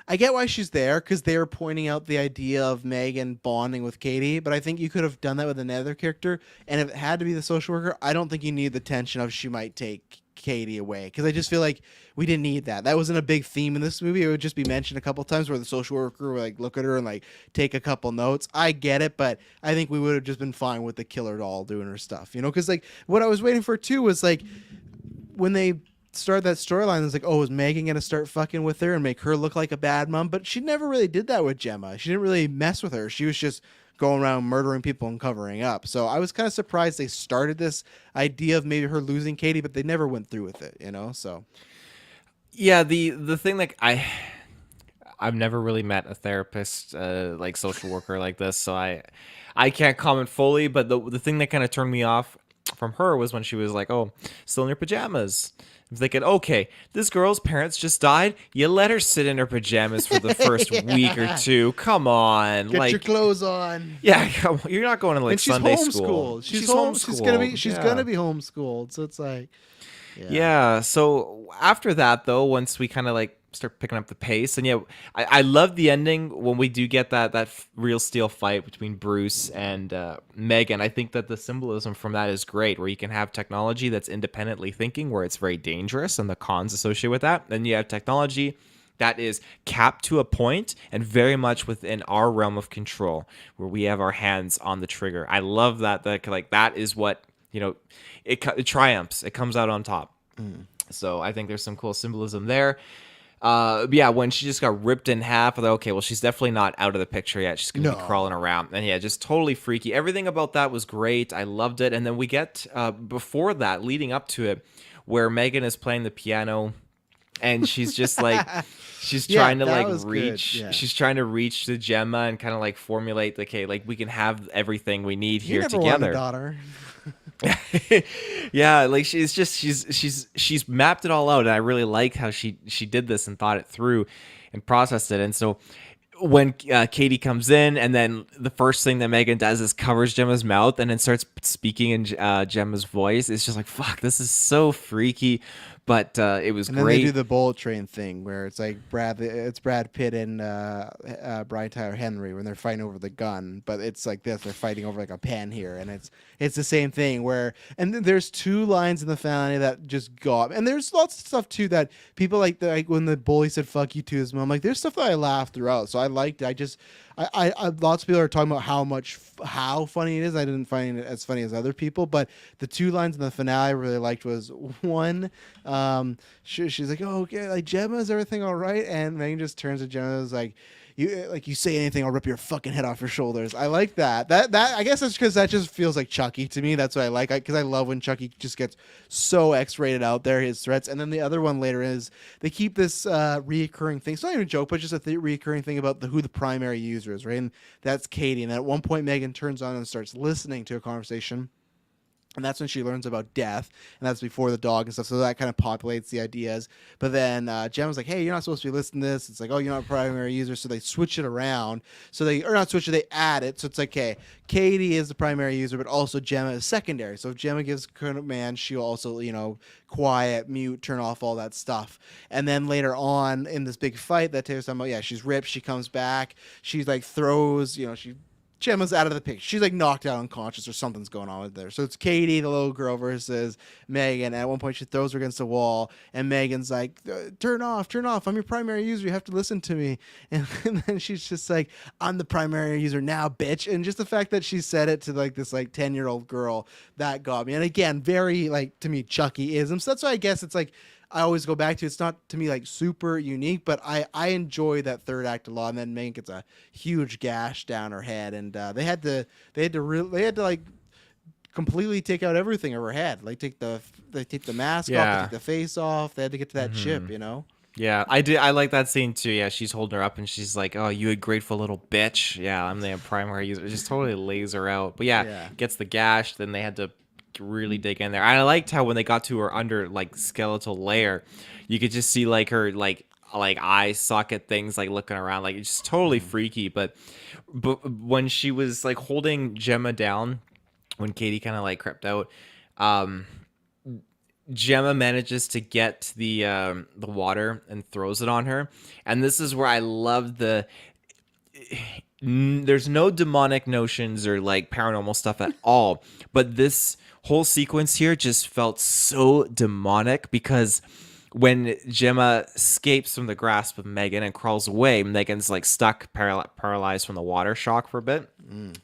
I get why she's there, because they were pointing out the idea of M3gan bonding with Katie, but I think you could have done that with another character. And if it had to be the social worker, I don't think you need the tension of she might take Katie away, because I just feel like we didn't need that. That wasn't a big theme in this movie. It would just be mentioned a couple times where the social worker would like look at her and like take a couple notes. I get it, but I think we would have just been fine with the killer doll doing her stuff, because like what I was waiting for too was like when they start that storyline, it's like, oh, is M3gan gonna start fucking with her and make her look like a bad mom? But she never really did that with Gemma. She didn't really mess with her. She was just going around murdering people and covering up. So I was kind of surprised they started this idea of maybe her losing Katie, but they never went through with it, So yeah, the thing, like, I've never really met a therapist, like social worker like this, so I can't comment fully. But the thing that kind of turned me off from her was when she was like, oh, still in your pajamas. I'm thinking, okay, this girl's parents just died. You let her sit in her pajamas for the first yeah. week or two. Come on, Get like, your clothes on. Yeah, you're not going to like And she's Sunday homeschooled. school. She's homeschooled. She's Yeah. gonna be homeschooled. So it's like, Yeah. So after that, though, once we kind of like start picking up the pace, and yeah, I love the ending when we do get that real steel fight between Bruce and M3gan. I think that the symbolism from that is great, where you can have technology that's independently thinking, where it's very dangerous, and the cons associated with that. Then you have technology that is capped to a point and very much within our realm of control, where we have our hands on the trigger. I love that. That is what, it triumphs. It comes out on top. So I think there's some cool symbolism there. Yeah, when she just got ripped in half, I thought, okay, well, she's definitely not out of the picture yet. She's gonna be crawling around, and yeah, just totally freaky. Everything about that was great. I loved it. And then we get before that, leading up to it, where M3gan is playing the piano, and she's just like, she's trying to like reach. Yeah. She's trying to reach to Gemma and kind of like formulate, like, hey, like we can have everything we need here together. Wanted a daughter. Yeah, like she's mapped it all out, and I really like how she did this and thought it through and processed it. And so when Katie comes in, and then the first thing that M3gan does is covers Gemma's mouth and then starts speaking in Gemma's voice, it's just like, fuck, this is so freaky. But it was great. And then they do the bullet train thing where it's like Brad Pitt and Brian Tyler Henry when they're fighting over the gun, but it's like this, they're fighting over like a pen here, and it's the same thing where, and then there's two lines in the finale that just got, and there's lots of stuff too that people like when the bully said fuck you to his mom, like there's stuff that I laughed throughout, so I liked it. lots of people are talking about how funny it is. I didn't find it as funny as other people, but the two lines in the finale I really liked was one, she's like, "Oh, okay, like Gemma, is everything all right?" And Megan just turns to Gemma and is like, you say anything, I'll rip your fucking head off your shoulders." I like that. That I guess that's because that just feels like Chucky to me. That's what I like, because I love when Chucky just gets so X-rated out there, his threats. And then the other one later is they keep this reoccurring thing. It's not even a joke, but just a reoccurring thing about who the primary user is, right? And that's Katie. And at one point, Megan turns on and starts listening to a conversation. And that's when she learns about death, and that's before the dog and stuff. So that kind of populates the ideas. But then Gemma's like, "Hey, you're not supposed to be listening to this." It's like, "Oh, you're not a primary user." So they switch it around. So they, or not switch it, they add it. So it's like, okay, Katie is the primary user, but also Gemma is secondary. So if Gemma gives command, she'll also, quiet, mute, turn off all that stuff. And then later on in this big fight that Taylor's talking about, yeah, she's ripped. She comes back. She's like throws, she Gemma's out of the picture. She's like knocked out unconscious or something's going on with her. So it's Katie, the little girl, versus Megan. At one point, she throws her against the wall, and Megan's like, turn off. I'm your primary user. You have to listen to me." And then she's just like, "I'm the primary user now, bitch." And just the fact that she said it to like this like 10-year-old girl, that got me. And again, very like, to me, Chucky-isms. So that's why I guess it's like, I always go back to, it's not to me like super unique, but I enjoy that third act a lot. And then Megan gets a huge gash down her head, and they had to like completely take out everything of her head, like take the mask off, they take the face off. They had to get to that chip, Yeah, I did. I like that scene too. Yeah, she's holding her up and she's like, "Oh, you ungrateful little bitch." Yeah, I'm the primary user. It just totally lays her out. But yeah, gets the gash. Then they had to really dig in there. And I liked how when they got to her under like skeletal layer, you could just see like her like eye socket things like looking around, like it's just totally freaky. But when she was like holding Gemma down, when Katie kind of like crept out, Gemma manages to get the water and throws it on her. And this is where I love there's no demonic notions or like paranormal stuff at all, but this whole sequence here just felt so demonic, because when Gemma escapes from the grasp of Megan and crawls away, Megan's like stuck, paralyzed from the water shock for a bit.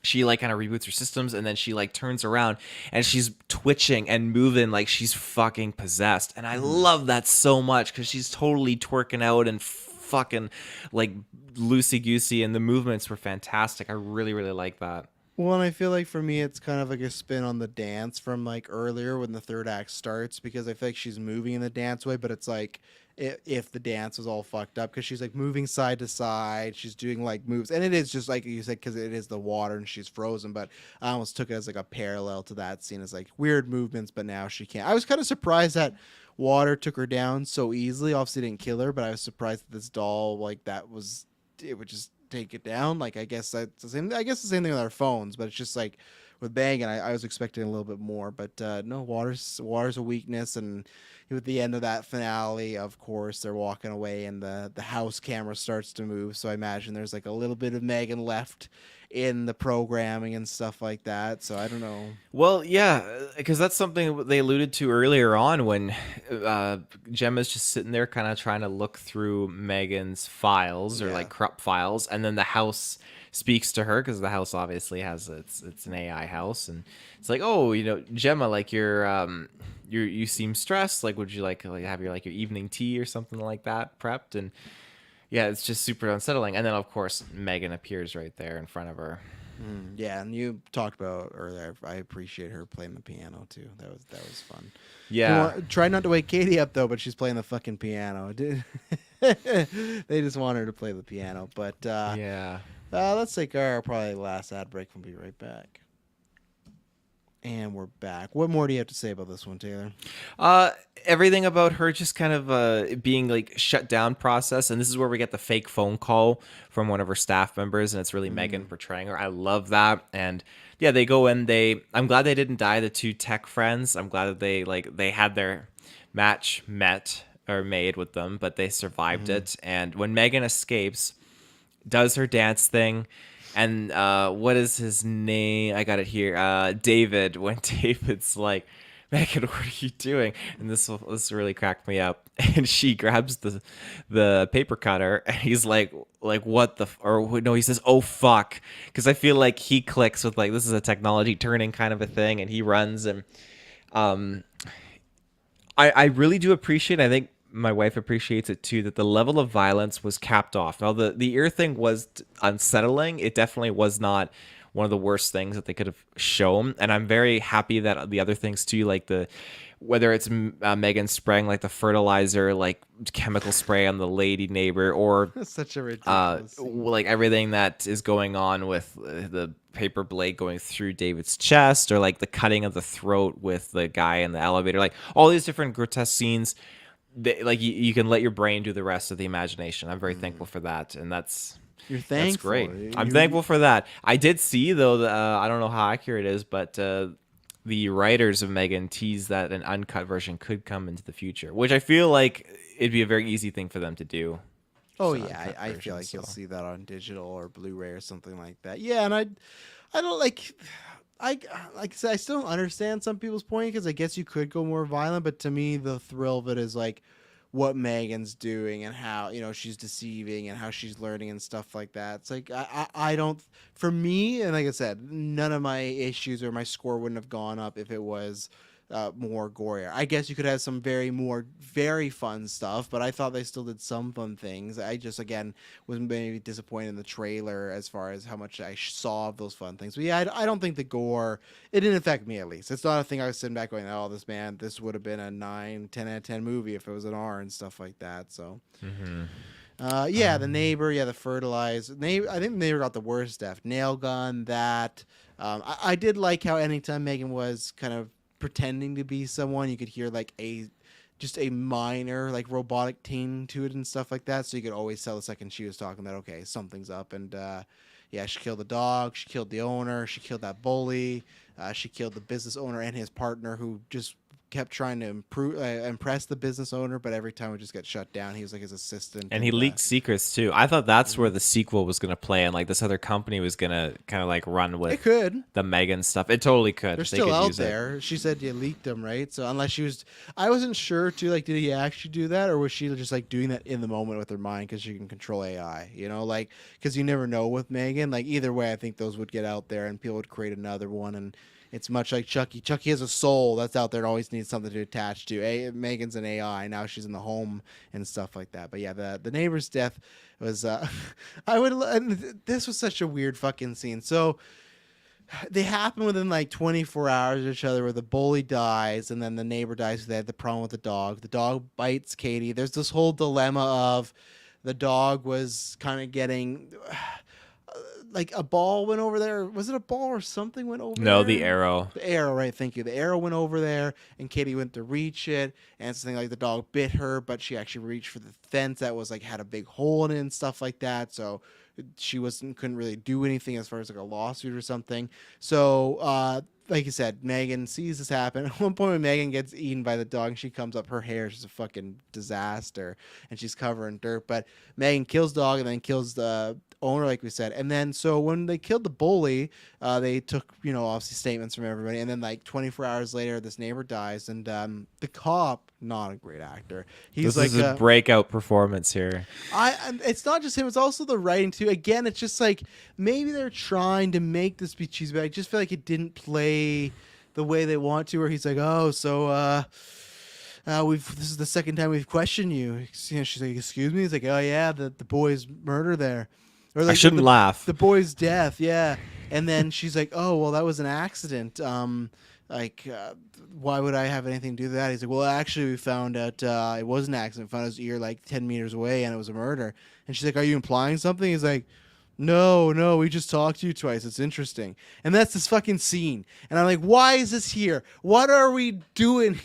She like kind of reboots her systems, and then she like turns around and she's twitching and moving like she's fucking possessed. And I love that so much, because she's totally twerking out and fucking like loosey goosey, and the movements were fantastic. I really, really like that. Well, and I feel like for me, it's kind of like a spin on the dance from like earlier when the third act starts, because I feel like she's moving in the dance way, but it's like if the dance was all fucked up, because she's like moving side to side, she's doing like moves, and it is just like you said, because it is the water and she's frozen. But I almost took it as like a parallel to that scene, as like weird movements, but now she can't. I was kind of surprised that water took her down so easily. Obviously, didn't kill her, but I was surprised that this doll like that was, it would just take it down. Like I guess that's the same. I guess the same thing with our phones, but it's just like with Bang, and I was expecting a little bit more, but no, water's a weakness. And with the end of that finale, of course, they're walking away, and the house camera starts to move. So I imagine there's like a little bit of Megan left in the programming and stuff like that. So I don't know. Well, yeah, because that's something they alluded to earlier on when Gemma's just sitting there kind of trying to look through Megan's files or like corrupt files, and then the house speaks to her, because the house obviously has it's an AI house, and it's like, "Oh, Gemma, like you seem stressed. Like, would you like have your evening tea or something like that prepped?" And yeah, it's just super unsettling. And then of course Megan appears right there in front of her. Yeah, and you talked about earlier. I appreciate her playing the piano too. That was fun. Yeah. Try not to wake Katie up though, but she's playing the fucking piano. They just want her to play the piano. But Yeah. let's take our probably last ad break. We'll be right back. And we're back. What more do you have to say about this one, Taylor? Everything about her just kind of being like shut down process, and this is where we get the fake phone call from one of her staff members, and it's really Megan portraying her. I love that. And yeah, they go in. I'm glad they didn't die. The two tech friends. I'm glad that they had their match made with them, but they survived it. And when Megan escapes, does her dance thing. And what is his name? I got it here. David. When David's like, Megan, what are you doing? And this really cracked me up. And she grabs the paper cutter, and he's like what the or no, he says, "Oh fuck," because I feel like he clicks with like this is a technology turning kind of a thing, and he runs and um I really do appreciate. I think my wife appreciates it too. That the level of violence was capped off. Now the ear thing was unsettling. It definitely was not one of the worst things that they could have shown. And I'm very happy that the other things too, like the whether it's Megan spraying like the fertilizer, like chemical spray on the lady neighbor, or That's such a ridiculous scene. like everything that is going on with the paper blade going through David's chest, or like the cutting of the throat with the guy in the elevator, like all these different grotesque scenes. Like you can let your brain do the rest of the imagination. I'm very thankful for that, and You're that's thankful. great. I'm You thankful for that. I did see though, I don't know how accurate it is, but the writers of Megan teased that an uncut version could come into the future, which I feel like it'd be a very easy thing for them to do. Oh Just an yeah, uncut I feel version. like you'll So. see that on digital or Blu-ray or something like that. Yeah, and I don't like. I like I said, I still don't understand some people's point because I guess you could go more violent, but to me, the thrill of it is like what Megan's doing and how she's deceiving and how she's learning and stuff like that. It's like I don't for me, and like I said, none of my issues or my score wouldn't have gone up if it was more gorier. I guess you could have some very fun stuff, but I thought they still did some fun things. I just again was maybe disappointed in the trailer as far as how much I saw of those fun things. But yeah, I don't think the gore it didn't affect me at least. It's not a thing I was sitting back going, oh, this would have been a 9, 10 out of 10 movie if it was an R and stuff like that. So Mm-hmm. yeah, the neighbor, yeah, the fertilized neighbor. I think the neighbor got the worst death. Nail gun. That I did like how anytime Megan was kind of pretending to be someone, you could hear like just a minor like robotic ting to it and stuff like that. So you could always tell the second she was talking that okay, something's up. And yeah, she killed the dog. She killed the owner. She killed that bully. She killed the business owner and his partner who just kept trying to impress the business owner, but every time it just got shut down. He was like his assistant, And he and leaked secrets too. I thought that's where mhm. the sequel was gonna play, and like this other company was gonna kind of like run It with could. the Megan stuff. It totally They're could. They still could out use it. there. She said you leaked them, right? So unless she was, I wasn't sure too. Like, did he actually do that, or was she just like doing that in the moment with her mind because she can control AI? Like because you never know with Megan. Like either way, I think those would get out there and people would create another one. And it's much like Chucky. Chucky has a soul that's out there and always needs something to attach to. Megan's an AI now. She's in the home and stuff like that. But yeah, the neighbor's death was. I would. And this was such a weird fucking scene. So they happen within like 24 hours of each other where the bully dies and then the neighbor dies. They had the problem with the dog. The dog bites Katie. There's this whole dilemma of the dog was kind of getting like a ball went over there. Was it a ball or something went over No, the there? arrow. The arrow, right? Thank you. The arrow went over there, and Katie went to reach it, and it's something like the dog bit her, but she actually reached for the fence that was like had a big hole in it and stuff like that. So she wasn't couldn't really do anything as far as like a lawsuit or something. So like you said, Megan sees this happen. At one point when Megan gets eaten by the dog and she comes up, her hair is just a fucking disaster and she's covered in dirt. But Megan kills the dog and then kills the owner, like we said. And then so when they killed the bully, they took, obviously statements from everybody. And then like 24 hours later, this neighbor dies. And the cop, not a great actor. He's This like is a breakout performance here. it's not just him, it's also the writing too. Again, it's just like maybe they're trying to make this be cheesy, but I just feel like it didn't play the way they want to, where he's like, oh, so this is the second time we've questioned you. She's like, excuse me? He's like, oh yeah, the boy's murder there. Or I like shouldn't laugh. the boy's death, yeah. And then she's like, oh well, that was an accident. Like why would I have anything to do with that? He's like, well, actually, we found out it was an accident. We found his ear like 10 meters away, and it was a murder. And she's like, are you implying something? He's like, no, we just talked to you twice. It's interesting. And that's this fucking scene. And I'm like, why is this here? What are we doing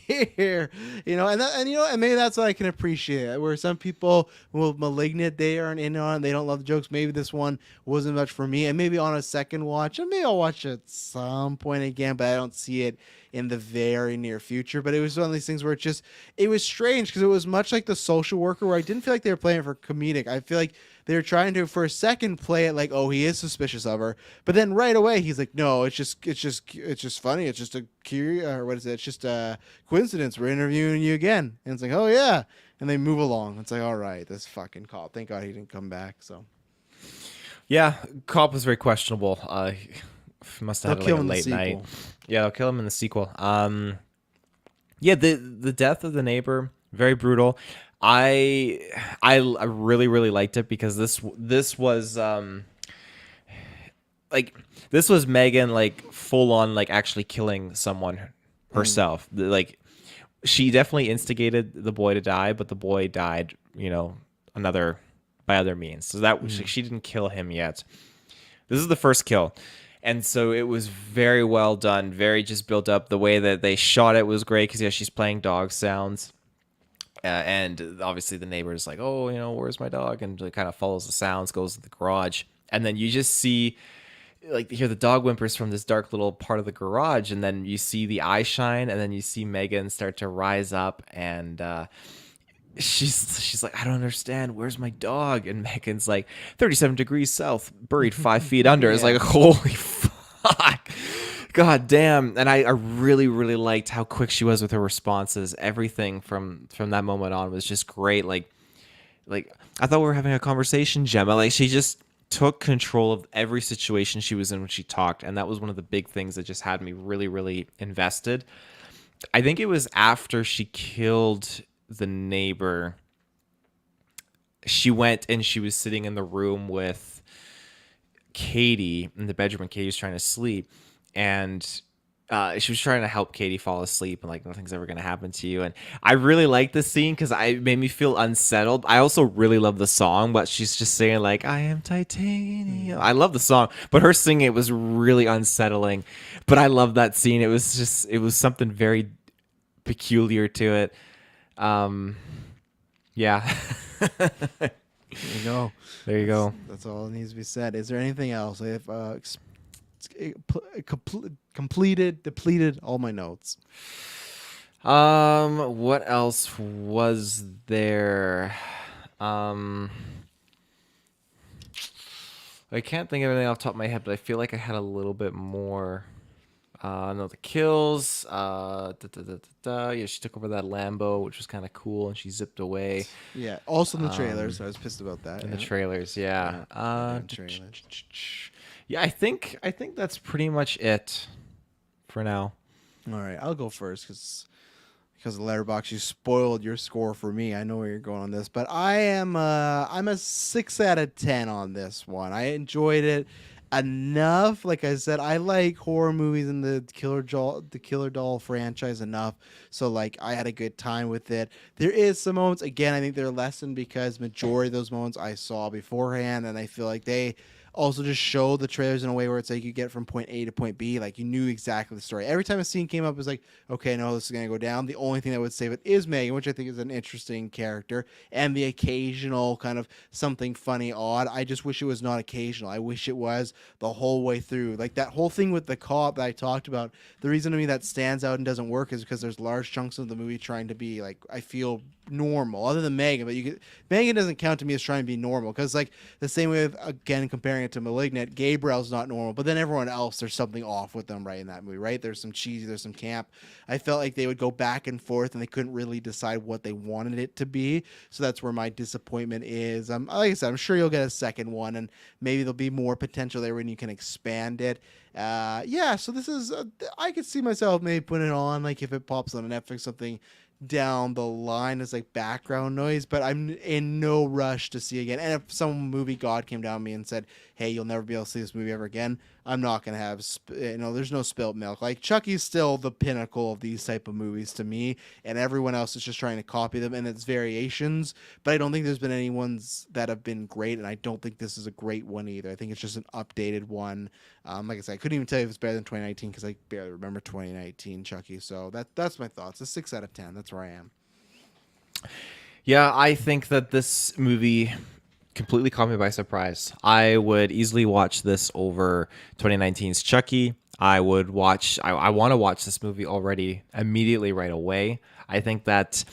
here? And maybe that's what I can appreciate. Where some people will malignant, they aren't in on it, they don't love the jokes. Maybe this one wasn't much for me. And maybe on a second watch, and maybe I'll watch it at some point again, but I don't see it in the very near future. But it was one of these things where it was strange because it was much like The Social Worker, where I didn't feel like they were playing it for comedic. I feel like they're trying to for a second play it like, oh, he is suspicious of her, but then right away he's like, no, it's just funny. It's just a or what is it? It's just a coincidence. We're interviewing you again, and it's like, oh yeah, and they move along. It's like, all right, this fucking cop. Thank God he didn't come back. So Yeah, cop was very questionable. Must they'll have had like kill a him in the late night. sequel. Yeah, they'll kill him in the sequel. Yeah, the death of the neighbor, very brutal. I I really really liked it because this was like this was Megan like full on like actually killing someone Mm. herself. Like she definitely instigated the boy to die, but the boy died, another by other means. So that was Mm. she didn't kill him yet. This is the first kill. And so it was very well done, very just built up. The way that they shot it was great because, yeah, she's playing dog sounds. And obviously the neighbor's like, oh, where's my dog? And it kind of follows the sounds, goes to the garage. And then you just see, like, you hear the dog whimpers from this dark little part of the garage. And then you see the eye shine. And then you see Megan start to rise up. And she's like, I don't understand. Where's my dog? And Megan's like, 37 degrees south, buried 5 feet under. It's Yeah. like, holy fuck. God damn. And I really, really liked how quick she was with her responses. Everything from that moment on was just great. Like I thought we were having a conversation, Gemma. Like she just took control of every situation she was in when she talked. And that was one of the big things that just had me really, really invested. I think it was after she killed the neighbor. She went and she was sitting in the room with Katie in the bedroom, and Katie was trying to sleep, and she was trying to help Katie fall asleep, and like nothing's ever gonna happen to you. And I really like this scene because it made me feel unsettled. I also really love the song, but she's just saying like I am titanium. I love the song, but her singing it was really unsettling. But I love that scene. It was something very peculiar to it. Yeah. There you go. There you go. That's all that needs to be said. Is there anything else? I have completed, depleted all my notes. What else was there? Um, I can't think of anything off the top of my head, but I feel like I had a little bit more. No, the kills. Yeah, she took over that Lambo, which was kind of cool, and she zipped away. Yeah. Also in the trailers, I was pissed about that. In the Yeah. trailers, yeah. Yeah, trailers. Yeah, I think that's pretty much it for now. All right, I'll go first because the letterbox you spoiled your score for me. I know where you're going on this, but I'm a 6 out of 10 on this one. I enjoyed it enough. Like I said, I like horror movies in the Killer Doll franchise enough. So like I had a good time with it. There is some moments again. I think they're lessened because majority of those moments I saw beforehand, and I feel like they also just show the trailers in a way where it's like you get from point A to point B, like you knew exactly the story. Every time a scene came up, it was like, okay, no, this is gonna go down. The only thing that would save it is Megan, which I think is an interesting character, and the occasional kind of something funny, odd. I just wish it was not occasional. I wish it was the whole way through. Like that whole thing with the cop that I talked about. The reason to me that stands out and doesn't work is because there's large chunks of the movie trying to be like I feel normal, other than Megan. But Megan doesn't count to me as trying to be normal because like the same way with, again, comparing it to Malignant, Gabriel's not normal, but then everyone else, there's something off with them right in that movie, right? There's some cheesy, there's some camp. I felt like they would go back and forth and they couldn't really decide what they wanted it to be. So that's where my disappointment is. Like I said, I'm sure you'll get a second one and maybe there'll be more potential there when you can expand it. Yeah, so this is, I could see myself maybe putting it on, like if it pops on Netflix, something down the line as like background noise, but I'm in no rush to see again. And if some movie god came down on me and said, "Hey, you'll never be able to see this movie ever again," I'm not gonna have there's no spilt milk. Like Chucky's still the pinnacle of these type of movies to me, and everyone else is just trying to copy them and its variations. But I don't think there's been any ones that have been great, and I don't think this is a great one either. I think it's just an updated one. Like I said, I couldn't even tell you if it's better than 2019 because I barely remember 2019 Chucky. So that's my thoughts. A 6 out of 10. That's where I am. Yeah, I think that this movie completely caught me by surprise. I would easily watch this over 2019's Chucky. I would watch. I want to watch this movie already immediately right away. I think that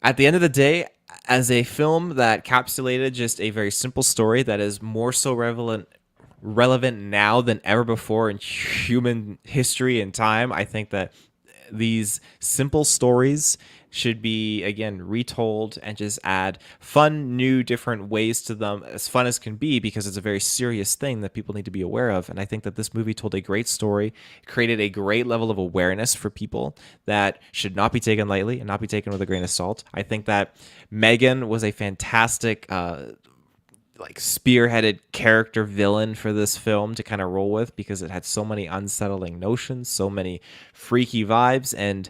at the end of the day, as a film that capsulated just a very simple story that is more so relevant now than ever before in human history and time. I think that these simple stories should be again retold and just add fun, new, different ways to them, as fun as can be, because it's a very serious thing that people need to be aware of. And I think that this movie told a great story, created a great level of awareness for people that should not be taken lightly and not be taken with a grain of salt. I think that Megan was a fantastic like spearheaded character villain for this film to kind of roll with, because it had so many unsettling notions, so many freaky vibes. And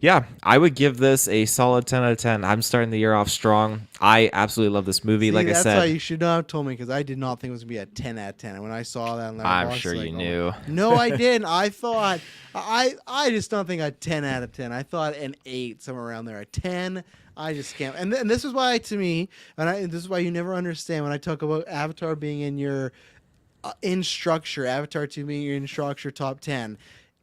yeah, I would give this a solid 10 out of 10. I'm starting the year off strong. I absolutely love this movie. See, Like I that's why said, you should not have told me, because I did not think it was gonna be a 10 out of 10. And when I saw that on I'm Letterboxd, sure like, you oh knew. no, I didn't. I thought I just don't think a 10 out of 10. I thought an 8, somewhere around there. A 10, I just can't. And this is why, to me, this is why you never understand when I talk about Avatar being in your in structure, Avatar 2 being in structure top 10.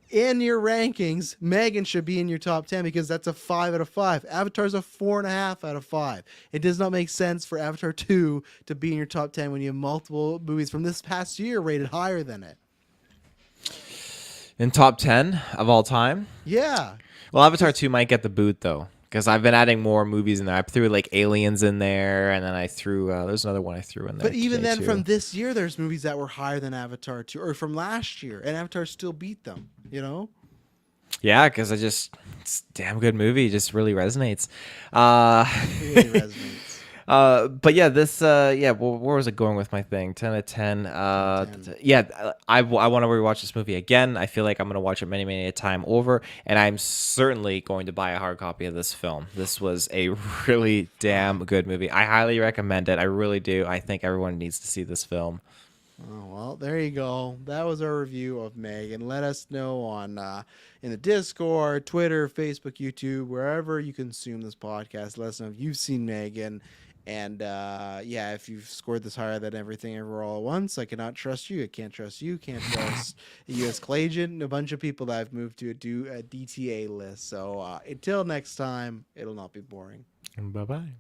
In your rankings, Megan should be in your top 10, because that's a 5 out of 5. Avatar's a 4.5 out of 5. It does not make sense for Avatar 2 to be in your top 10 when you have multiple movies from this past year rated higher than it. In top 10 of all time. Yeah. Well, Avatar 2 might get the boot though, because I've been adding more movies in there. I threw like Aliens in there, and then I threw there's another one I threw in there. But even then, too. from this year, there's movies that were higher than Avatar 2, or from last year, and Avatar still beat them, you know? Yeah, because it's a damn good movie. It just really resonates. Really resonates. But yeah, this yeah. Well, where was it going with my thing? 10 out of 10. 10. Yeah, I want to rewatch this movie again. I feel like I'm gonna watch it many a time over, and I'm certainly going to buy a hard copy of this film. This was a really damn good movie. I highly recommend it. I really do. I think everyone needs to see this film. Oh, well, there you go. That was our review of Meg. And let us know on in the Discord, Twitter, Facebook, YouTube, wherever you consume this podcast. Let us know if you've seen Megan. And yeah, if you've scored this higher than everything ever all at once, I cannot trust you. I can't trust you. Can't trust U.S. Clagent and a bunch of people that I've moved to a DTA list. So until next time, it'll not be boring. Bye bye.